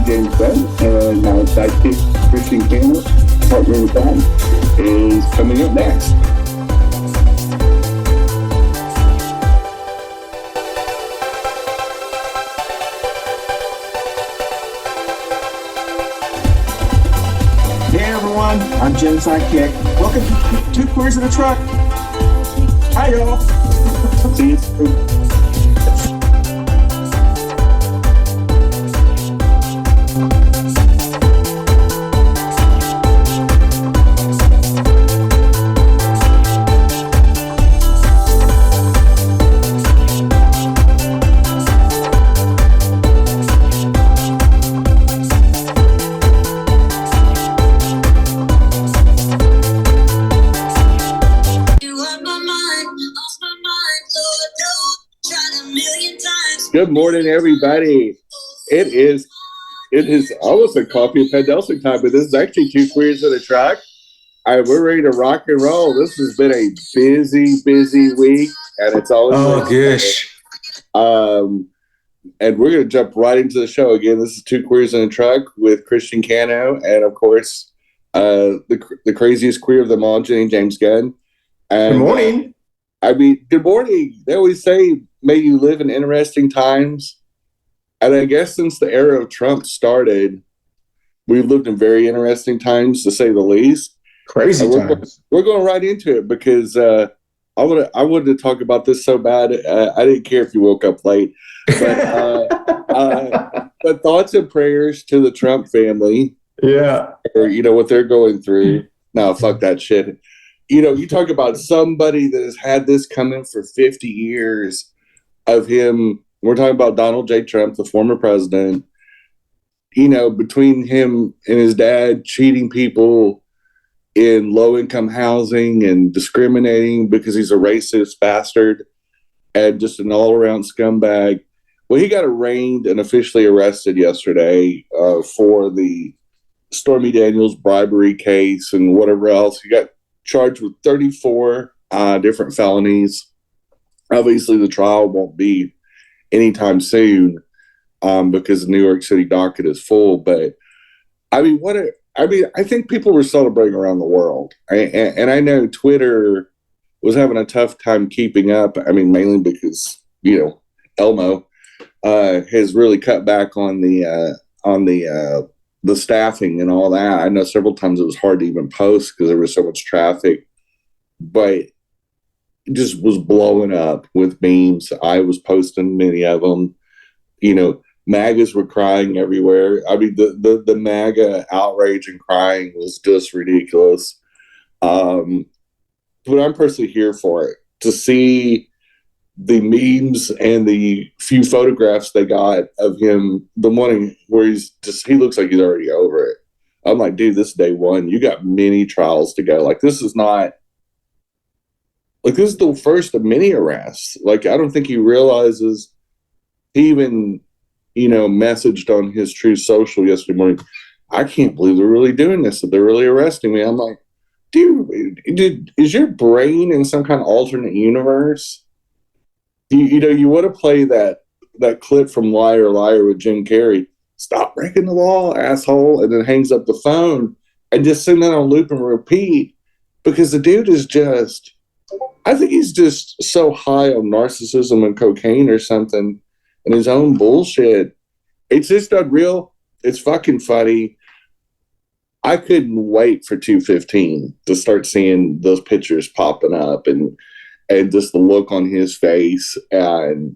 Jenny-Jaymes and our sidekick Christian Cano, partner in crime, is coming up next. Hey everyone, I'm Jen's sidekick. Welcome to Two Queers in a Truck. Hi y'all. See you. Good morning, everybody. It is almost a coffee and Pendelson time, but this is actually Two Queers in a Truck. All right, we're ready to rock and roll. This has been a busy week, and it's always gosh. And we're going to jump right into the show again. This is Two Queers in a Truck with Christian Cano, and of course, the craziest queer of them all, Jenny-Jaymes Gunn. And, good morning. Good morning. They always say, may you live in interesting times. And I guess since the era of Trump started, we've lived in very interesting times, to say the least. Crazy times. We're going right into it because I wanted to talk about this so bad. I didn't care if you woke up late. But thoughts and prayers to the Trump family. Yeah. Or, what they're going through. No, fuck that shit. You talk about somebody that has had this coming for 50 years of him. We're talking about Donald J. Trump, the former president. Between him and his dad cheating people in low-income housing and discriminating because he's a racist bastard and just an all-around scumbag. Well, he got arraigned and officially arrested yesterday for the Stormy Daniels bribery case and whatever else. He got charged with 34 different felonies. Obviously, the trial won't be anytime soon because the New York City docket is full. But I think people were celebrating around the world, and I know Twitter was having a tough time keeping up. Mainly because Elmo has really cut back on the staffing and all that. I know several times it was hard to even post because there was so much traffic, but it just was blowing up with memes. I was posting many of them. MAGAs were crying everywhere. The MAGA outrage and crying was just ridiculous. But I'm personally here for it, to see the memes and the few photographs they got of him the morning where he looks like he's already over it. I'm like, dude, this is day one. You got many trials to go. This is the first of many arrests. I don't think he realizes. He even, messaged on his True Social yesterday morning, I can't believe they're really doing this, that they're really arresting me. I'm like, dude, is your brain in some kind of alternate universe? You want to play that clip from Liar Liar with Jim Carrey, stop breaking the law, asshole, and then hangs up the phone and just send that on loop and repeat, because the dude is just, I think he's just so high on narcissism and cocaine or something and his own bullshit. It's just unreal. It's fucking funny. I couldn't wait for 215 to start seeing those pictures popping up and just the look on his face. And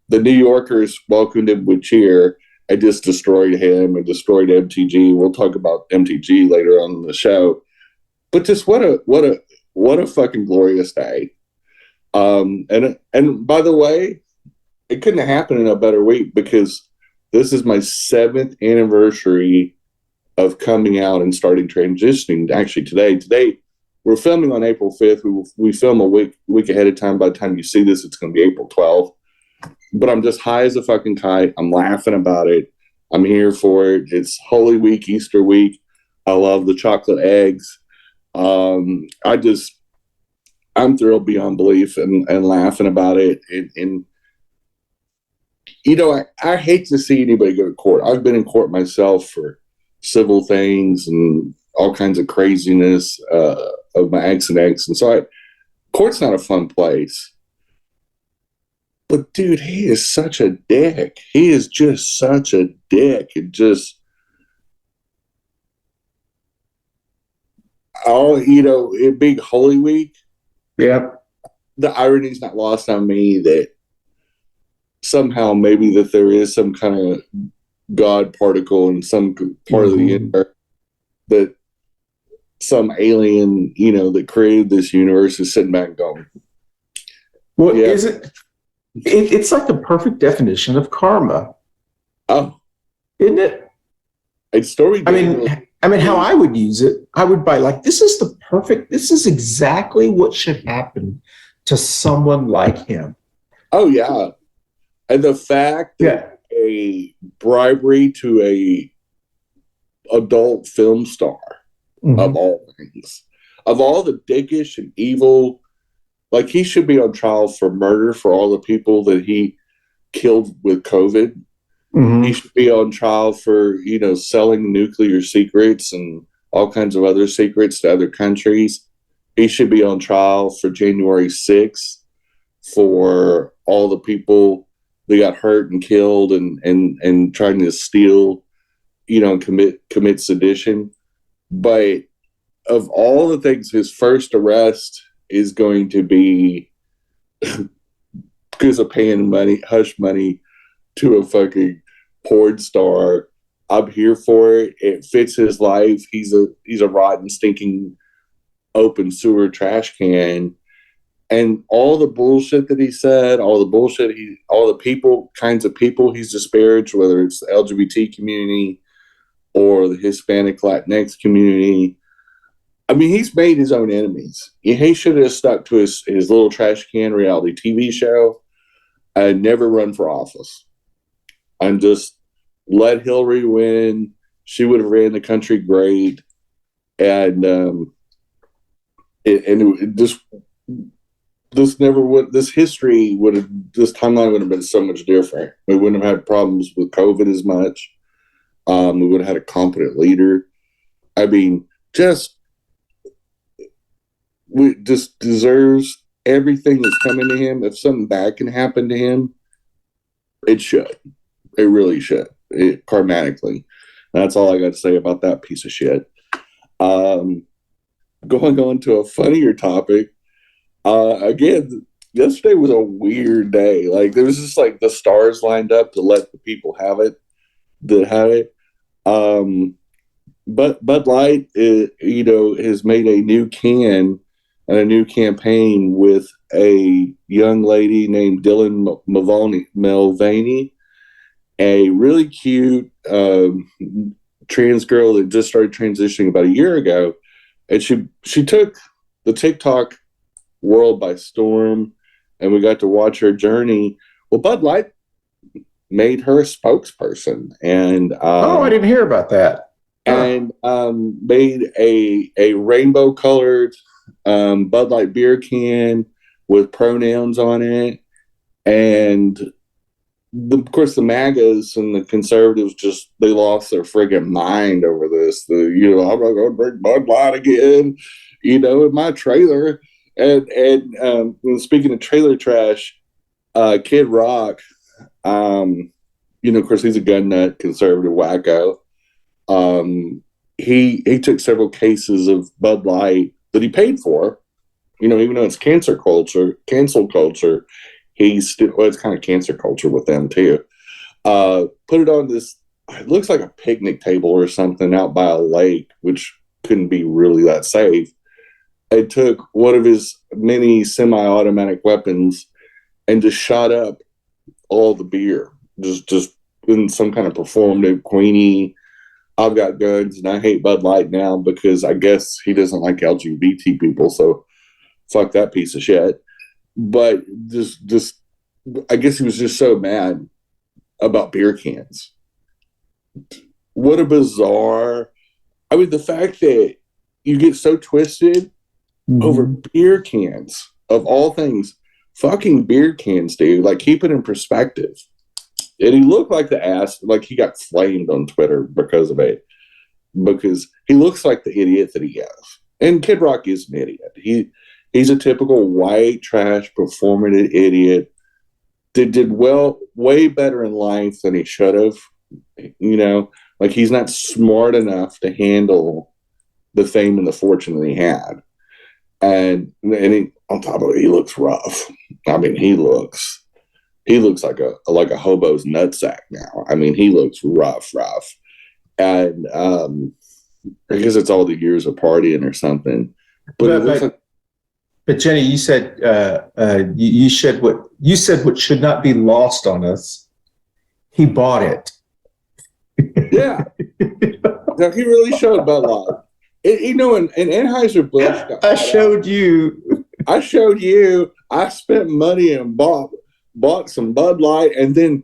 the New Yorkers welcomed him with cheer and just destroyed him and destroyed MTG. We'll talk about MTG later on in the show. But just what a fucking glorious day. And by the way, it couldn't have happened in a better week, because this is my 7th anniversary of coming out and starting transitioning. Actually, today we're filming on April 5th. We film a week ahead of time. By the time you see this, it's going to be April 12th. But I'm just high as a fucking kite. I'm laughing about it. I'm here for it. It's Holy Week, Easter week. I love the chocolate eggs. I'm thrilled beyond belief and laughing about it. And I hate to see anybody go to court. I've been in court myself for civil things and all kinds of craziness of my ex and ex. And so court's not a fun place. But dude, he is such a dick. He is just such a dick. It just it being Holy Week. Yeah. The irony's not lost on me that somehow maybe that there is some kind of God particle in some part of the universe, that some alien, that created this universe is sitting back going, well, yeah. Is it? It's like the perfect definition of karma. Oh, isn't it? It's story. I mean, how I would use it, I would buy this is exactly what should happen to someone like him. Oh yeah. And the fact that a bribery to a adult film star of all things, of all the dickish and evil, he should be on trial for murder for all the people that he killed with COVID. He should be on trial for, selling nuclear secrets and all kinds of other secrets to other countries. He should be on trial for January 6th for all the people that got hurt and killed and trying to steal, and commit sedition. But of all the things, his first arrest is going to be because of paying hush money to a fucking porn star. I'm here for it. It fits his life. He's a rotten, stinking, open sewer trash can. And all the bullshit that he said, all the kinds of people he's disparaged, whether it's the LGBT community or the Hispanic Latinx community. I mean, he's made his own enemies. He should have stuck to his little trash can reality TV show and never run for office. And just let Hillary win. She would have ran the country great. And this timeline would have been so much different. We wouldn't have had problems with COVID as much. We would have had a competent leader. I mean, just deserves everything that's coming to him. If something bad can happen to him, it should. It really should. Karmatically. That's all I got to say about that piece of shit. Going on to a funnier topic. Again, yesterday was a weird day. There was just the stars lined up to let the people have it that had it. But Bud Light, has made a new can and a new campaign with a young lady named Dylan Mulvaney, a really cute trans girl that just started transitioning about a year ago, and she took the TikTok world by storm, and we got to watch her journey. Well, Bud Light made her a spokesperson, and I didn't hear about that. And made a rainbow colored Bud Light beer can with pronouns on it, and of course the MAGAs and the conservatives they lost their friggin' mind over this. I'm not going to drink Bud Light again, in my trailer. And speaking of trailer trash, Kid Rock, of course he's a gun nut, conservative wacko. He took several cases of Bud Light that he paid for, even though it's cancel culture, he's still, it's kind of cancer culture with them too. Put it on this, it looks like a picnic table or something out by a lake, which couldn't be really that safe. It took one of his many semi-automatic weapons and just shot up all the beer, just in some kind of performative Queenie, I've got guns and I hate Bud Light now because I guess he doesn't like LGBT people, so fuck that piece of shit. But just I guess he was just so mad about beer cans. What a bizarre, the fact that you get so twisted over beer cans, of all things, fucking beer cans, dude. Keep it in perspective. And he looked like the ass, like he got flamed on Twitter because of it, because he looks like the idiot that he is. And Kid Rock is an idiot. He's a typical white trash performative idiot that did way better in life than he should have. Like he's not smart enough to handle the fame and the fortune that he had. And on top of it, he looks rough. I mean, he looks like a hobo's nutsack now. I mean, he looks rough. And I guess it's all the years of partying or something. But Jenny, you said you said what should not be lost on us. He bought it. Yeah. No, he really showed Bud Light. In Anheuser-Busch. I showed you. I spent money and bought some Bud Light and then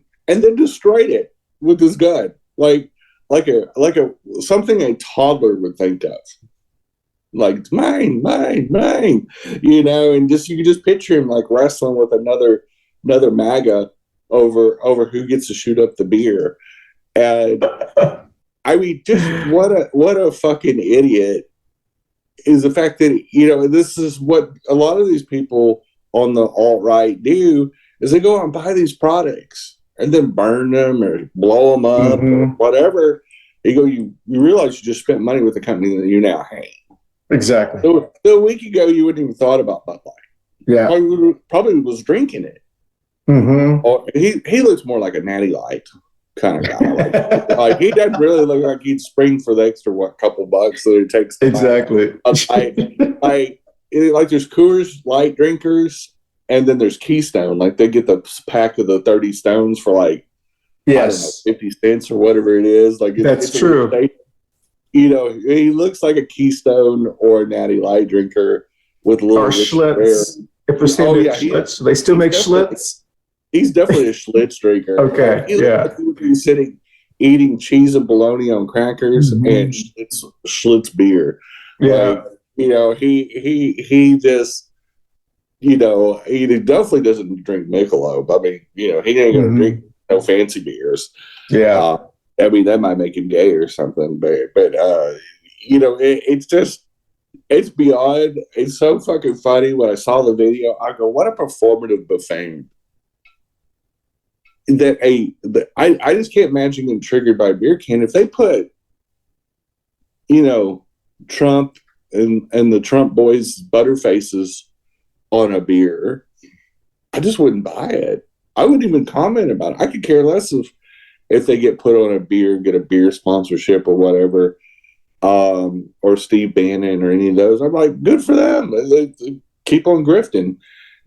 destroyed it with his gun, like a something a toddler would think of. Like, it's mine, and you can just picture him like wrestling with another MAGA over who gets to shoot up the beer. And I mean, just what a fucking idiot is the fact that, this is what a lot of these people on the alt-right do, is they go out and buy these products and then burn them or blow them up or whatever. You realize you just spent money with the company that you now hate. Exactly. So a week ago, you wouldn't even thought about Bud Light. Yeah. Probably was drinking it. Mm-hmm. Or he looks more like a Natty Light kind of guy. Like he doesn't really look like he'd spring for the extra couple bucks that it takes. Exactly. Like there's Coors Light drinkers, and then there's Keystone. Like they get the pack of the 30 Stones for like, yes, 50 cents or whatever it is. Like that's true. He looks like a Keystone or a Natty Light drinker with a little Schlitz. If we're saying Schlitz, do they still make Schlitz? He's definitely a Schlitz drinker. Okay, he would be sitting eating cheese and bologna on crackers and Schlitz beer. Yeah, he just, he definitely doesn't drink Michelob. I mean, he ain't gonna drink no fancy beers. Yeah. I mean, that might make him gay or something, but it's just, it's beyond. It's so fucking funny. When I saw the video, I go, "What a performative buffet!" I just can't imagine getting triggered by a beer can. If they put, Trump and the Trump boys' butterfaces on a beer, I just wouldn't buy it. I wouldn't even comment about it. I could care less if they get put on a beer, get a beer sponsorship or whatever, or Steve Bannon or any of those. I'm like, good for them. They keep on grifting,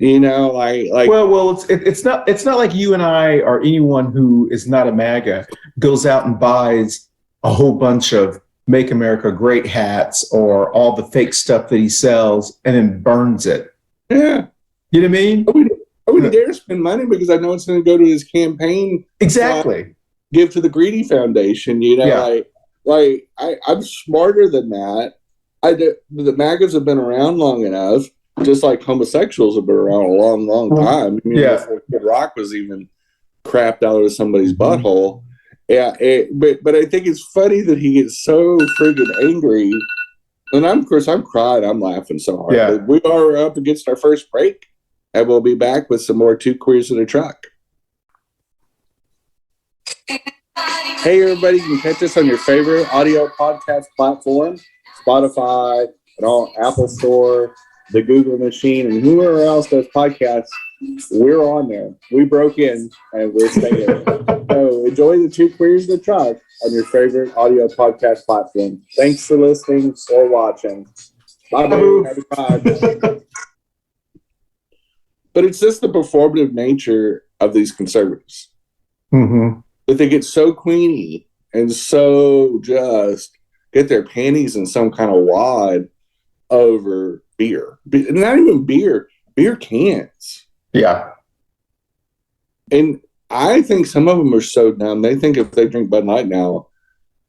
Well, it's not like you and I or anyone who is not a MAGA goes out and buys a whole bunch of Make America Great hats or all the fake stuff that he sells and then burns it. Yeah, you know what I mean? I wouldn't dare spend money because I know it's going to go to his campaign. Exactly. Give to the Greedy Foundation. I'm smarter than that. The MAGAs have been around long enough, just like homosexuals have been around a long, long time. I mean, before Kid Rock was even crapped out of somebody's butthole. Yeah, but I think it's funny that he gets so friggin' angry. And I'm crying. I'm laughing so hard. Yeah. But we are up against our first break, and we'll be back with some more Two Queers in a Truck. Hey, everybody, you can catch us on your favorite audio podcast platform, Spotify, and all Apple Store, the Google machine, and whoever else does podcasts. We're on there. We broke in, and we're staying. So enjoy the Two Queers in the Truck on your favorite audio podcast platform. Thanks for listening or watching. Bye-bye. But it's just the performative nature of these conservatives. Mm-hmm. That they get so queenie and so just get their panties in some kind of wad over beer. Not even beer cans. Yeah. And I think some of them are so dumb. They think if they drink Bud Light now,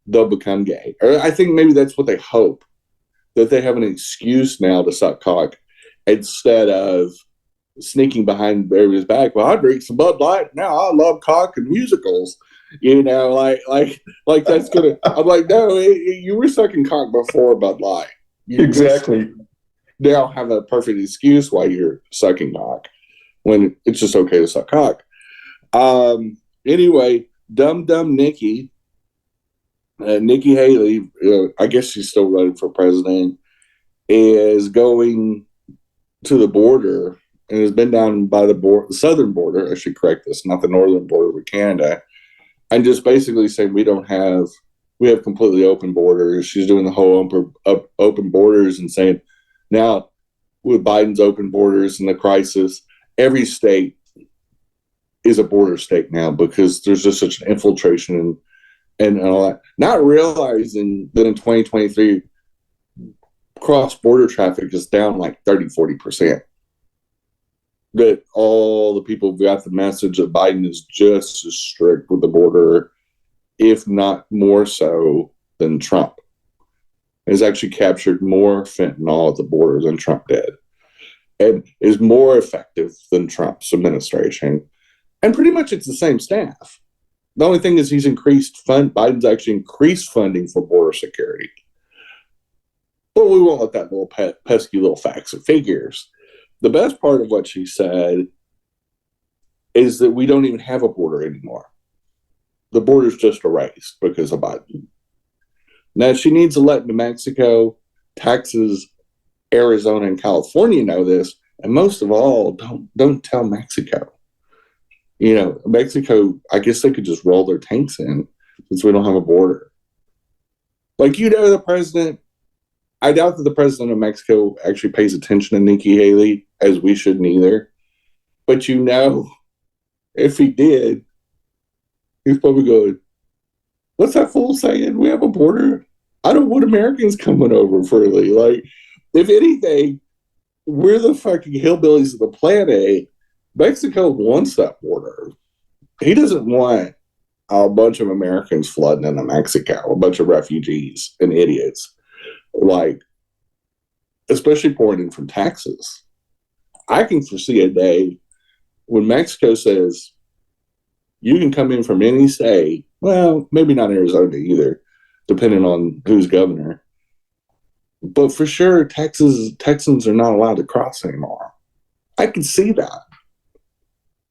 they'll become gay. Or I think maybe that's what they hope, that they have an excuse now to suck cock instead of sneaking behind everybody's back. Well, I drink some Bud Light now. I love cock and musicals. You know, like that's gonna. I'm like, no, you were sucking cock before Bud Light. You Exactly. now have a perfect excuse why you're sucking cock when it's just okay to suck cock. Anyway, dumb Nikki, Nikki Haley, I guess she's still running for president, is going to the border and has been down by the southern border. I should correct this, not the northern border with Canada, and just basically saying we have completely open borders. She's doing the whole open borders and saying now with Biden's open borders and the crisis, every state is a border state now because there's just such an infiltration and all that. Not realizing that in 2023, cross-border traffic is down like 30-40%. That all the people who got the message that Biden is just as strict with the border, if not more so than Trump. Has actually captured more fentanyl at the border than Trump did, and is more effective than Trump's administration. And pretty much it's the same staff. The only thing is Biden's actually increased funding for border security. But we won't let that little pesky little facts and figures. The best part of what she said is that we don't even have a border anymore. The border's just erased because of Biden. Now, she needs to let New Mexico, Texas, Arizona, and California know this. And most of all, don't tell Mexico. You know, Mexico, I guess they could just roll their tanks in since we don't have a border. Like, you know, the president, I doubt that the president of Mexico actually pays attention to Nikki Haley, as we shouldn't either. But you know, if he did, he's probably going, what's that fool saying? We have a border? I don't want Americans coming over freely. Like, if anything, we're the fucking hillbillies of the planet. Mexico wants that border. He doesn't want a bunch of Americans flooding into Mexico, a bunch of refugees and idiots. Like, especially pouring in from Texas. I can foresee a day when Mexico says, you can come in from any state. Well, maybe not Arizona either, depending on who's governor. But for sure, Texans are not allowed to cross anymore. I can see that.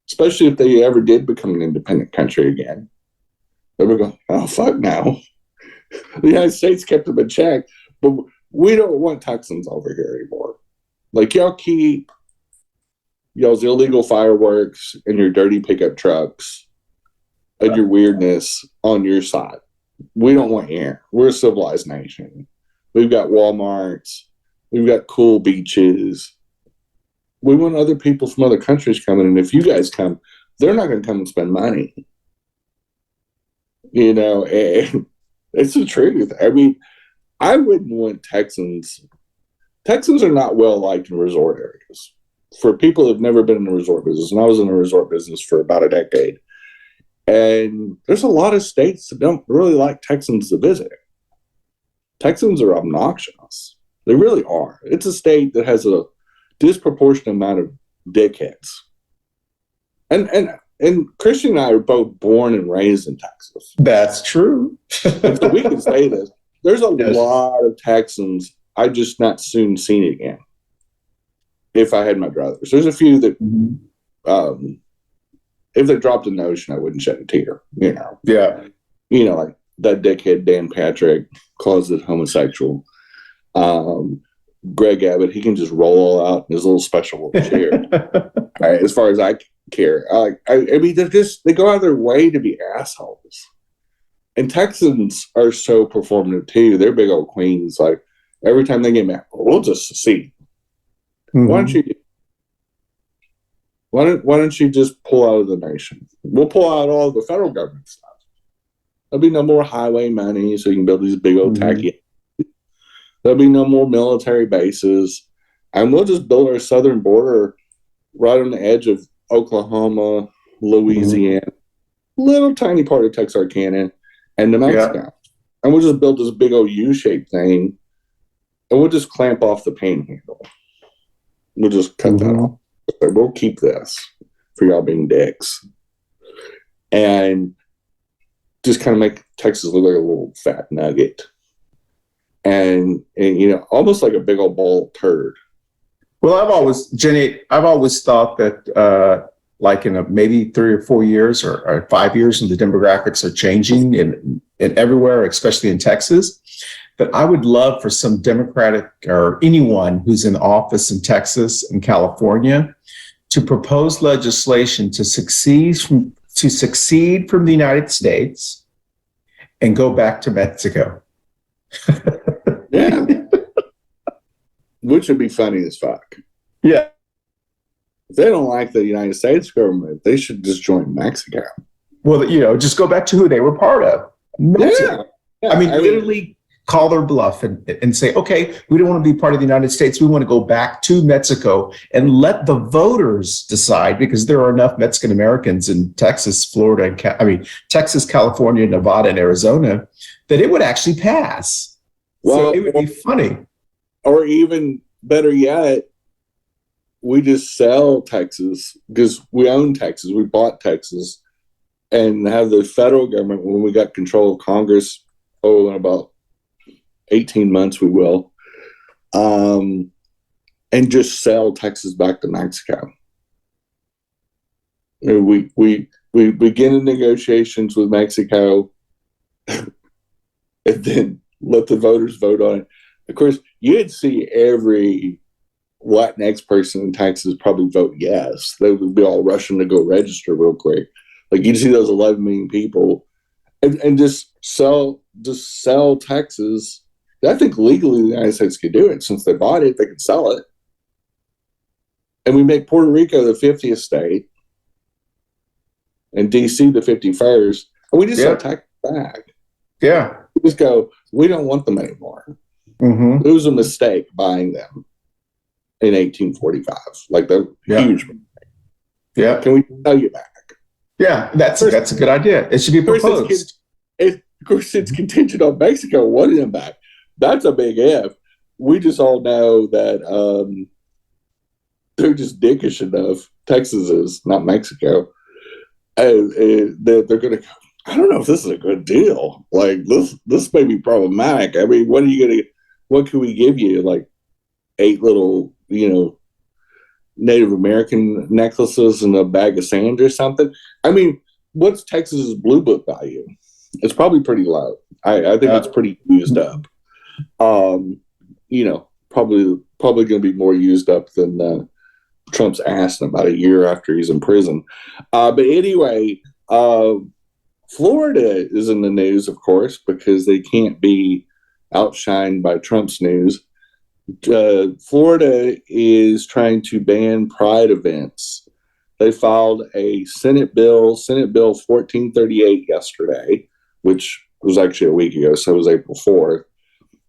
Especially if they ever did become an independent country again. They would go, oh, fuck now. The United States kept them in check, but we don't want Texans over here anymore. Like, y'all keep y'all's illegal fireworks and your dirty pickup trucks and your weirdness on your side. We don't want you here. We're a civilized nation. We've got Walmarts. We've got cool beaches. We want other people from other countries coming. And if you guys come, they're not going to come and spend money. You know, and it's the truth. I mean, I wouldn't want Texans. Texans are not well liked in resort areas. For people who've never been in the resort business, and I was in the resort business for about a decade, and there's a lot of states that don't really like Texans to visit. Texans are obnoxious. They really are. It's a state that has a disproportionate amount of dickheads. And Christian and I are both born and raised in Texas. That's true. And so we can say this. There's a lot of Texans I just not soon seen again. If I had my druthers. There's a few that if they dropped in the ocean, I wouldn't shed a tear. You know. Yeah. You know, like that dickhead Dan Patrick, closet homosexual. Greg Abbott, he can just roll out in his little special little chair. Right, as far as I care. I mean, they go out of their way to be assholes. And Texans are so performative too. They're big old queens. Like, every time they get mad, we'll just see. Mm-hmm. Why don't you just pull out of the nation? We'll pull out all the federal government stuff. There'll be no more highway money, so you can build these big old tacky. There'll be no more military bases, and we'll just build our southern border right on the edge of Oklahoma, Louisiana, little tiny part of Texarkana, and New Mexico. Yeah. And we'll just build this big old U-shaped thing, and we'll just clamp off the panhandle. We'll just cut that off. But we'll keep this for y'all being dicks. And just kind of make Texas look like a little fat nugget. And almost like a big old ball of turd. Well, I've always thought that like in maybe 3 or 4 years or 5 years, and the demographics are changing in everywhere, especially in Texas, that I would love for some Democratic or anyone who's in office in Texas and California to propose legislation to succeed from the United States and go back to Mexico. Yeah. Which would be funny as fuck. Yeah. If they don't like the United States government, they should just join Mexico. Well, just go back to who they were part of. Mexico. Yeah. I mean, literally call their bluff and say, okay, we don't want to be part of the United States. We want to go back to Mexico and let the voters decide, because there are enough Mexican Americans in Texas, Florida, Texas, California, Nevada, and Arizona, that it would actually pass. Well, so it would be funny. Or even better yet, we just sell Texas because we own Texas. We bought Texas and have the federal government, when we got control of Congress, in about 18 months, we will, and just sell Texas back to Mexico. We begin the negotiations with Mexico and then let the voters vote on it. Of course, you'd see every Latinx person in Texas probably vote yes. They would be all rushing to go register real quick. Like, you'd see those 11 million people and just sell Texas. I think legally the United States could do it. Since they bought it, they could sell it. And we make Puerto Rico the 50th state and DC the 51st. And we just sell Texas back. Yeah. We just go, we don't want them anymore. Mm-hmm. It was a mistake buying them in 1845. Like, they're huge. Yeah. Can we sell you back? Yeah, that's a good idea. It should be proposed. Of course, it's contingent on Mexico wanting them back. That's a big if. We just all know that they're just dickish enough. Texas is, not Mexico. And they're going to go, I don't know if this is a good deal. Like, this may be problematic. I mean, what can we give you? Like 8 little, Native American necklaces and a bag of sand or something? I mean, what's Texas's blue book value? It's probably pretty low. I think it's pretty used up. Probably going to be more used up than Trump's ass in about a year after he's in prison. But anyway, Florida is in the news, of course, because they can't be outshined by Trump's news. Florida is trying to ban pride events. They filed a Senate Bill 1438 yesterday, which was actually a week ago, so it was April 4th.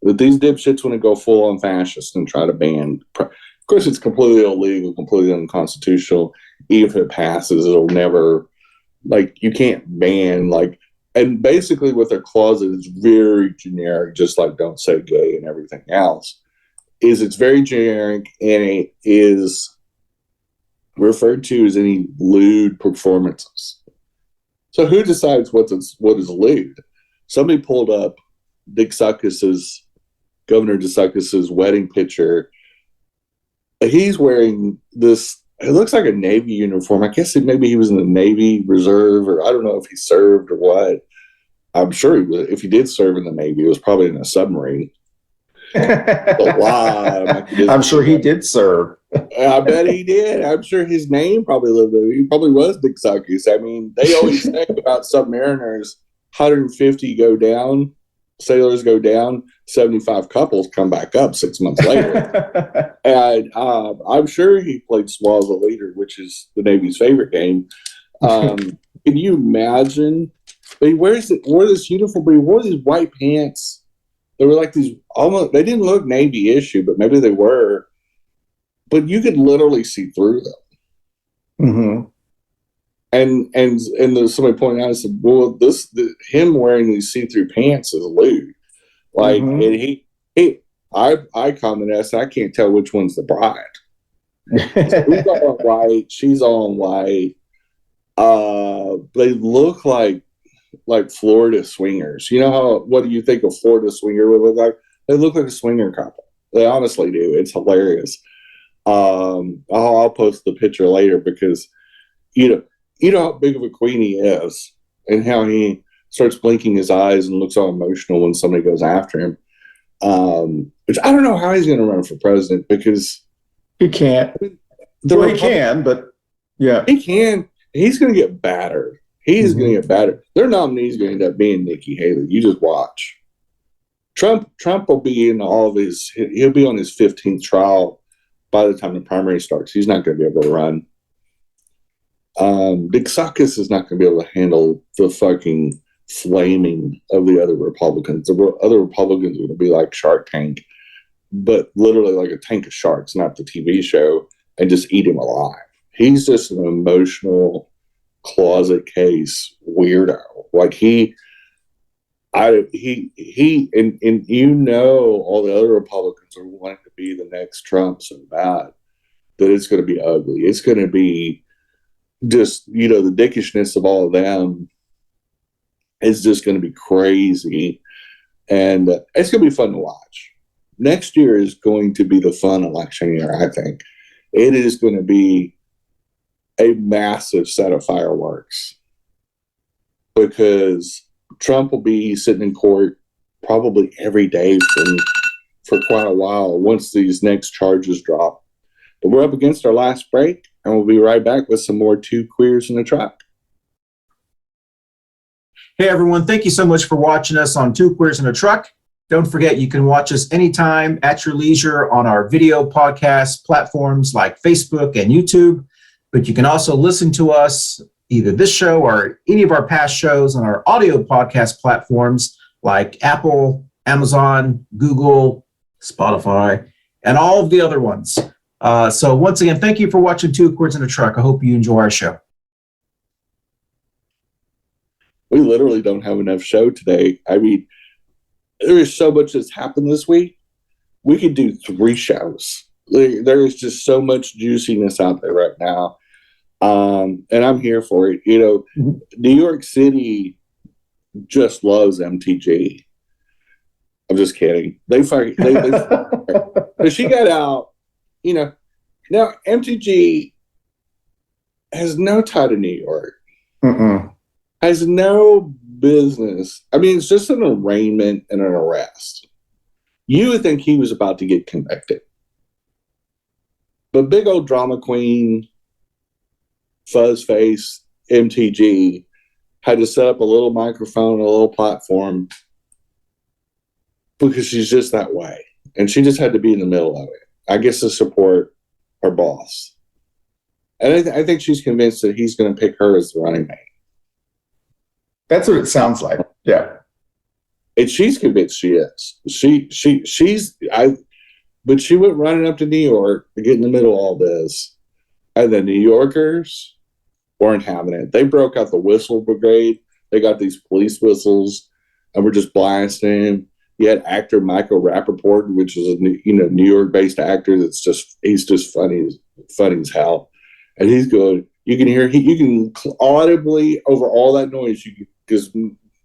But these dipshits want to go full on fascist and try to ban. Of course, it's completely illegal, completely unconstitutional. Even if it passes, it'll never, you can't ban, and basically what their clause is very generic, just like don't say gay and everything else. It's very generic, and it is referred to as any lewd performances. So who decides what is lewd? Somebody pulled up Governor DeSantis's wedding picture. He's wearing this, it looks like a Navy uniform. I guess maybe he was in the Navy Reserve, or I don't know if he served or what. I'm sure he was. If he did serve in the Navy, it was probably in a submarine. I'm sure he did serve. I bet he did. I'm sure his name probably lived there. He probably was DeSantis. I mean, they always say about submariners, 150 go down, sailors go down, 75 couples come back up 6 months later. And I'm sure he played Swallow the Leader, which is the Navy's favorite game. Can you imagine? But he wore this uniform, but he wore these white pants. They were like these almost, they didn't look Navy issue, but maybe they were. But you could literally see through them. Mm-hmm. And somebody pointed out, I said, well, him wearing these see-through pants is lewd. And I commented, I said, I can't tell which one's the bride. So he's all in white. She's all in white. They look like Florida swingers. You know how? What do you think a Florida swinger would look like? They look like a swinger couple. They honestly do. It's hilarious. I'll post the picture later because you know how big of a queen he is, and how he starts blinking his eyes and looks all emotional when somebody goes after him. Which I don't know how he's going to run for president because he can't. He can, but yeah, he can. He's going to get battered. He's going to get battered. Their nominee's going to end up being Nikki Haley. You just watch. Trump will be in all of his. He'll be on his 15th trial by the time the primary starts. He's not going to be able to run. Dixakis is not going to be able to handle the fucking flaming of the other Republicans. The other Republicans are going to be like Shark Tank, but literally like a tank of sharks, not the TV show, and just eat him alive. He's just an emotional closet case weirdo. Like he and you know all the other Republicans are wanting to be the next Trump so bad that it's going to be ugly. It's going to be just, the dickishness of all of them is just going to be crazy. And it's going to be fun to watch. Next year is going to be the fun election year, I think. It is going to be a massive set of fireworks because Trump will be sitting in court probably every day for quite a while once these next charges drop. But we're up against our last break, and we'll be right back with some more Two Queers in a Truck. Hey, everyone. Thank you so much for watching us on Two Queers in a Truck. Don't forget, you can watch us anytime at your leisure on our video podcast platforms like Facebook and YouTube. But you can also listen to us, either this show or any of our past shows, on our audio podcast platforms like Apple, Amazon, Google, Spotify, and all of the other ones. So once again, thank you for watching Two Queers in a Truck. I hope you enjoy our show. We literally don't have enough show today. I mean, there is so much that's happened this week. We could do 3 shows. There is just so much juiciness out there right now. And I'm here for it. New York City just loves MTG. I'm just kidding. They she got out, now MTG has no tie to New York. Has no business. I mean, it's just an arraignment and an arrest. You would think he was about to get convicted. But big old drama queen, fuzz face, MTG, had to set up a little microphone, a little platform, because she's just that way. And she just had to be in the middle of it, I guess, to support her boss. And I think she's convinced that he's going to pick her as the running mate. That's what it sounds like. Yeah. And she's convinced she is. But she went running up to New York to get in the middle of all this. And the New Yorkers weren't having it. They broke out the whistle brigade. They got these police whistles and were just blasting him. You had actor Michael Rappaport, which is a New York-based actor he's just funny as hell. And he's good. You can hear, you can audibly, over all that noise, because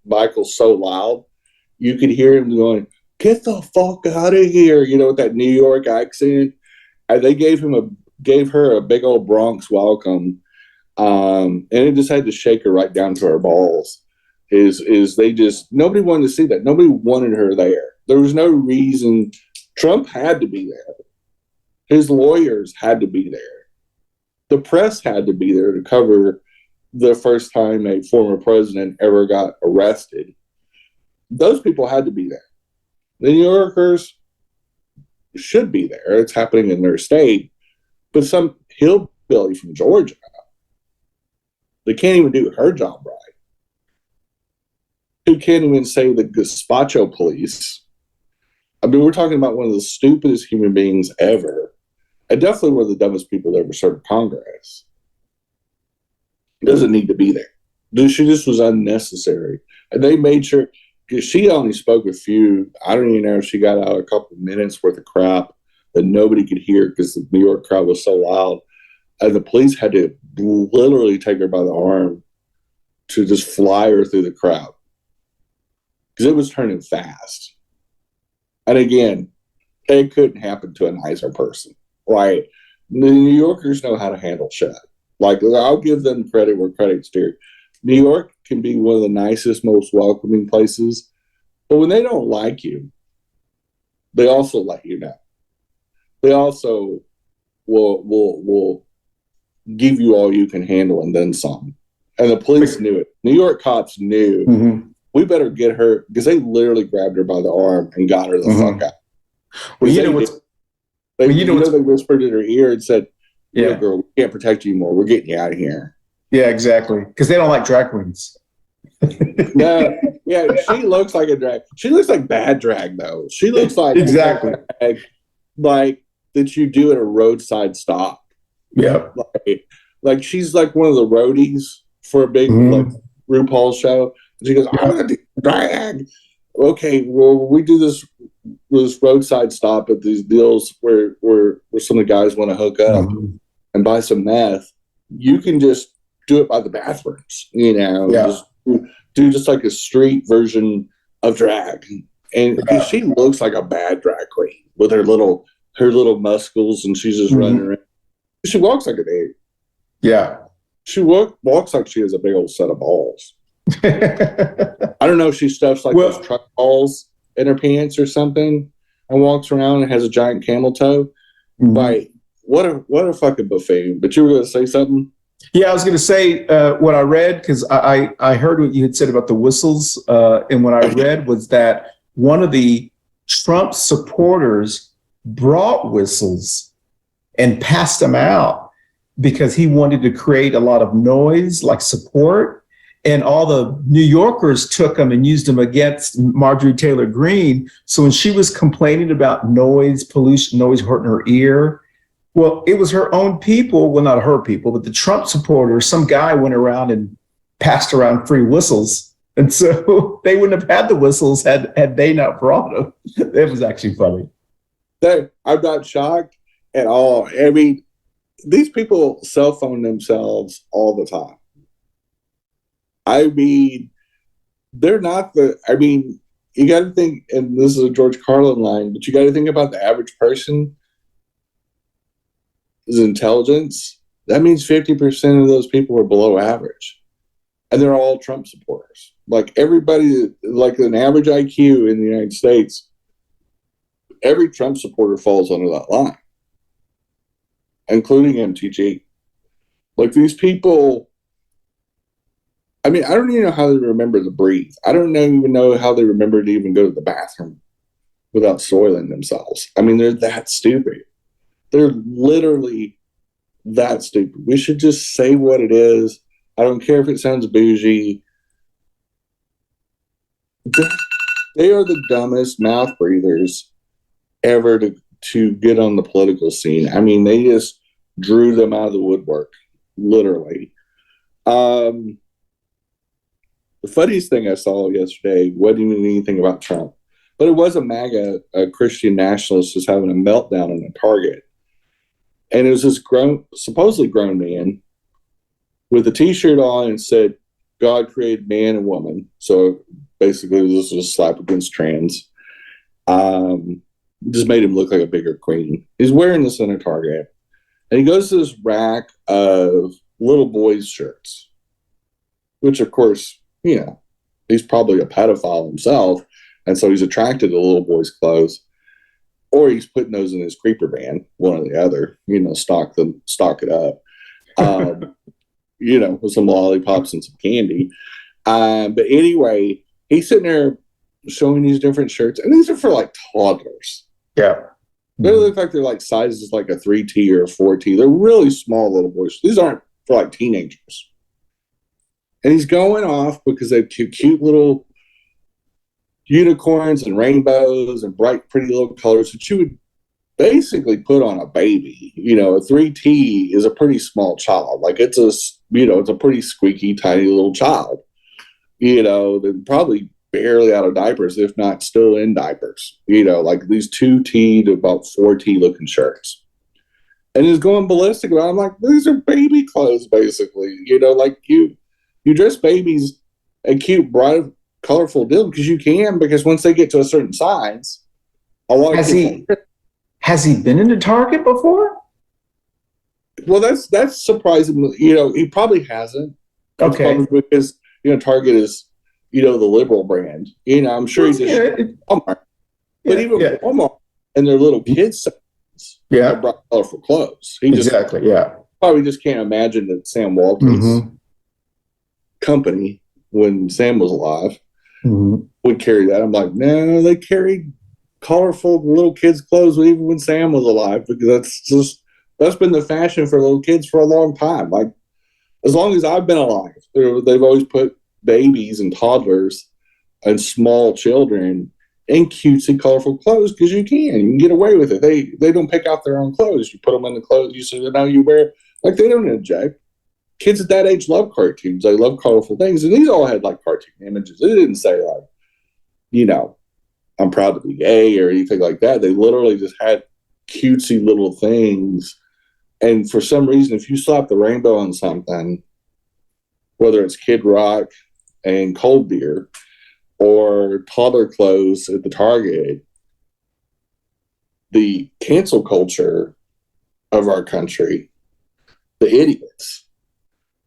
Michael's so loud, you could hear him going, "Get the fuck out of here," with that New York accent. And they gave her a big old Bronx welcome. And it just had to shake her right down to her balls. Nobody wanted to see that. Nobody wanted her there. There was no reason. Trump had to be there. His lawyers had to be there. The press had to be there to cover the first time a former president ever got arrested. Those people had to be there. The New Yorkers should be there. It's happening in their state. But some hillbilly from Georgia, they can't even do her job right. Who can't even say the gazpacho police. I mean, we're talking about one of the stupidest human beings ever. And definitely one of the dumbest people that ever served Congress. Doesn't need to be there. She just was unnecessary. And they made sure, because she only spoke a few, I don't even know if she got out a couple of minutes worth of crap that nobody could hear because the New York crowd was so loud. And the police had to literally take her by the arm to just fly her through the crowd because it was turning fast. And again, it couldn't happen to a nicer person. Like, the New Yorkers know how to handle shit. Like, I'll give them credit where credit's due. New York can be one of the nicest, most welcoming places, but when they don't like you, they also let you know. They also will give you all you can handle and then some. And the police knew it. New York cops knew we better get her, because they literally grabbed her by the arm and got her the fuck out. Well, you know what's they whispered in her ear and said, "Yeah, girl, we can't protect you anymore. We're getting you out of here." Yeah, exactly. Because they don't like drag queens. No, yeah, she looks like a drag. She looks like bad drag, though. She looks like exactly like that you do at a roadside stop. Yeah, like she's like one of the roadies for a big like RuPaul show. And she goes, "I'm gonna do drag." Okay, well, we do this roadside stop at these deals where some of the guys want to hook up and buy some meth. You can just do it by the bathrooms, just do just like a street version of drag. And she looks like a bad drag queen with her little muscles, and she's just running around. She walks like an egg. Yeah. She walks like she has a big old set of balls. I don't know if she stuffs like those truck balls in her pants or something and walks around and has a giant camel toe. Like, what a fucking buffoon. But you were going to say something? Yeah, I was going to say what I read, because I heard what you had said about the whistles. And what I read was that one of the Trump supporters brought whistles and passed them out because he wanted to create a lot of noise, like support. And all the New Yorkers took them and used them against Marjorie Taylor Greene. So when she was complaining about noise pollution, noise hurting her ear, well, it was her own people. Well, not her people, but the Trump supporters. Some guy went around and passed around free whistles. And so they wouldn't have had the whistles had they not brought them. It was actually funny. I'm not shocked at all. I mean, these people cell phone themselves all the time. I mean, they're not you got to think, and this is a George Carlin line, but you got to think about the average person. His intelligence, that means 50% of those people are below average. And they're all Trump supporters. Like everybody, like an average IQ in the United States, every Trump supporter falls under that line, including MTG. Like these people, I mean, I don't even know how they remember to breathe. I don't even know how they remember to even go to the bathroom without soiling themselves. I mean, they're that stupid. They're literally that stupid. We should just say what it is. I don't care if it sounds bougie. They are the dumbest mouth breathers ever to get on the political scene. I mean, they just drew them out of the woodwork, literally. The funniest thing I saw yesterday wasn't even anything about Trump, but it was a Christian nationalist just having a meltdown in a Target. And it was this supposedly grown man with a T-shirt on and said, "God created man and woman." So basically, this was a slap against trans. Just made him look like a bigger queen. He's wearing this in a Target. And he goes to this rack of little boys' shirts, which, of course, he's probably a pedophile himself. And so he's attracted to little boys' clothes. Or he's putting those in his creeper van, one or the other, stock it up, with some lollipops and some candy. But anyway, he's sitting there showing these different shirts, and these are for like toddlers. Yeah. They look like they're like sizes like a 3T or a 4T. They're really small little boys. These aren't for like teenagers. And he's going off because they have cute little unicorns and rainbows and bright, pretty little colors that you would basically put on a baby. A 3T is a pretty small child. Like it's a pretty squeaky, tiny little child. That probably barely out of diapers, if not still in diapers. Like these 2T to about 4T looking shirts. And he's going ballistic about it. I'm like, these are baby clothes, basically. Like you dress babies in cute, bright, colorful deal because once they get to a certain size, a lot of has he been into Target before? Well, that's surprising. He probably hasn't. Okay. Probably because Target is the liberal brand. I'm sure he's just Walmart. But even Walmart and their little kids sections brought colorful clothes. He probably just can't imagine that Sam Walton's company, when Sam was alive, would carry that. I'm like, no, they carried colorful little kids' clothes even when Sam was alive, because that's been the fashion for little kids for a long time. Like, as long as I've been alive, they've always put babies and toddlers and small children in cutesy, colorful clothes because you can get away with it. They don't pick out their own clothes. You put them in the clothes you say, no, you wear. Like, they don't object. Kids at that age love cartoons. They love colorful things. And these all had like cartoon images. They didn't say like, I'm proud to be gay or anything like that. They literally just had cutesy little things. And for some reason, if you slap the rainbow on something, whether it's Kid Rock and cold beer or toddler clothes at the Target, the cancel culture of our country, the idiots,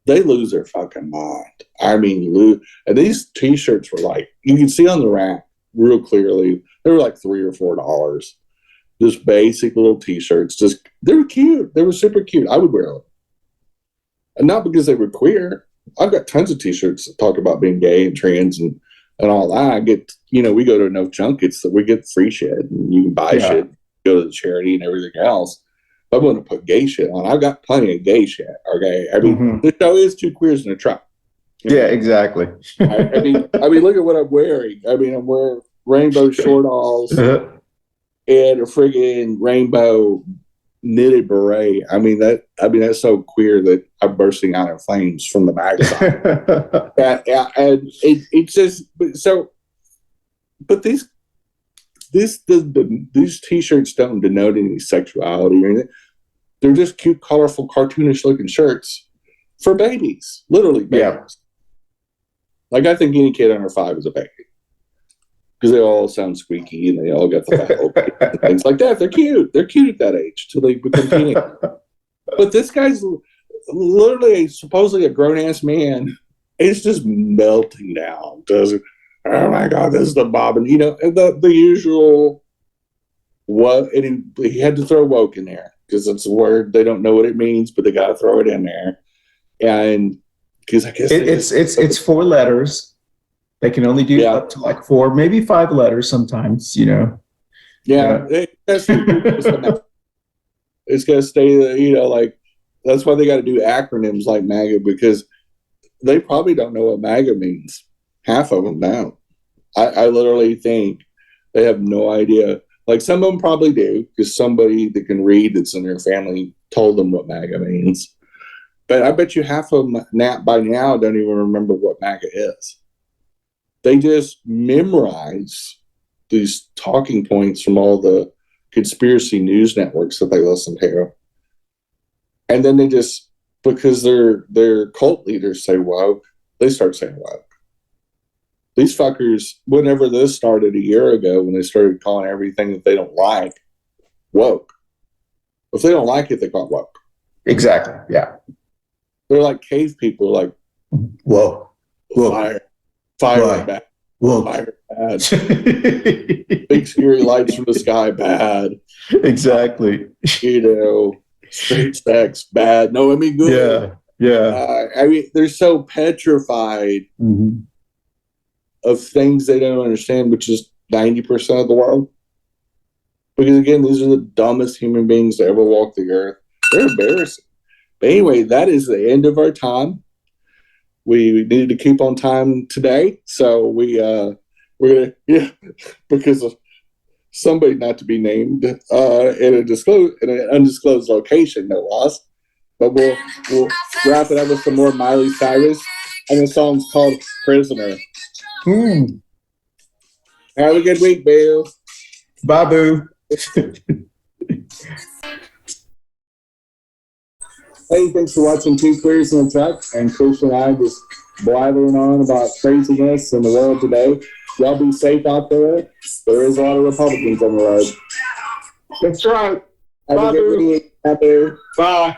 they lose their fucking mind. I mean, and these T-shirts were like, you can see on the rack real clearly, they were like $3 or $4. Just basic little T-shirts. They were cute. They were super cute. I would wear them. And not because they were queer. I've got tons of T-shirts that talk about being gay and trans and all that. I get, we go to enough junkets that we get free shit and you can buy shit, go to the charity and everything else. If I want to put gay shit on, I've got plenty of gay shit. Okay. I mean, the show is Two Queers in a Truck. Exactly. I mean, look at what I'm wearing. I mean, I'm wearing rainbow short-alls and a friggin' rainbow knitted beret. I mean, that's so queer that I'm bursting out in flames from the backside. And it's just but these T-shirts don't denote any sexuality or anything. They're just cute, colorful, cartoonish looking shirts for babies, literally babies. Yeah. Like, I think any kid under 5 is a baby because they all sound squeaky and they all got the things like that. They're cute. They're cute at that age till they become teenagers. But this guy's literally supposedly a grown ass man. It's just melting down. Oh my God, this is the Bob, and the usual what, and he had to throw woke in there because it's a word they don't know what it means, but they got to throw it in there, and because I guess it's 4 letters. They can only do up to like 4, maybe 5 letters sometimes. Yeah. It's gonna stay. Like that's why they got to do acronyms like MAGA because they probably don't know what MAGA means. Half of them don't. I literally think they have no idea. Like some of them probably do because somebody that can read that's in their family told them what MAGA means. But I bet you half of them by now don't even remember what MAGA is. They just memorize these talking points from all the conspiracy news networks that they listen to. And then they just, because their cult leaders say woke, they start saying woke. These fuckers, whenever this started a year ago, when they started calling everything that they don't like woke. If they don't like it, they call it woke. Exactly. Yeah. They're like cave people, like, whoa, fire bad, fire bad, big scary lights from the sky bad. Exactly. Straight sex bad. No, I mean good. Yeah. I mean, they're so petrified of things they don't understand, which is 90% of the world. Because again, these are the dumbest human beings to ever walk the earth. They're embarrassing. But anyway, that is the end of our time. We needed to keep on time today, so we're gonna because of somebody not to be named in an undisclosed location, no loss. But we'll wrap it up with some more Miley Cyrus, and the song's called "Prisoner." Have a good week, Bill. Bye, boo. Hey, thanks for watching Two Queers in a Truck. And Christian and I just blathering on about craziness in the world today. Y'all be safe out there. There is a lot of Republicans on the road. That's right. Have a good week out there. Bye.